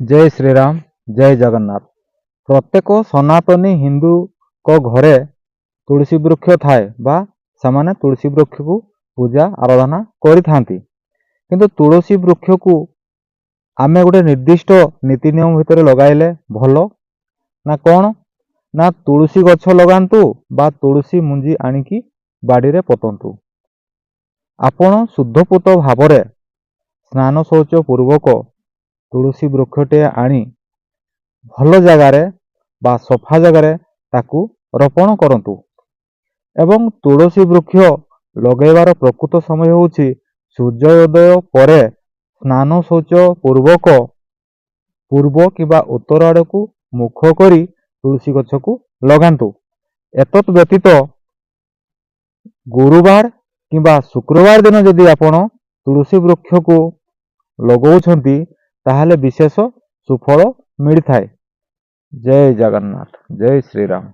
जय श्रीराम जय जगन्नाथ। प्रत्येक सनातनी हिंदू को घरे तुलसी वृक्ष थाए बा समाने तुलसी वृक्ष को पूजा आराधना करि थांती। किंतु तुलसी वृक्ष को आमे गोटे निर्दिष्ट नीति नियम भितर लगाइले भलो ना कौन ना तुलसी गछ लगांतु बा तुलसी मुंजी आनिकी बाड़ी रे पोतंतु। आपण शुद्धपूत भावरे स्नान शौच पूर्वक तुलसी वृक्षटे आनी भल जगार बा सफा जगार ताकू रोपण करंतु। एवं तुलसी वृक्ष लगेबार प्रकृत समय होउछि सूर्योदय परे स्नान शौच पूर्वक पूर्व किबा उत्तर आड़ को मुख करी तुलसी गछ को लगांतु। एतत् व्यतीत गुरुवार किबा शुक्रवार दिन जदि आपण तुलसी वृक्ष को लगौछंती ताहले विशेष सुफल मिलि थाए। जय जगन्नाथ जय श्रीराम।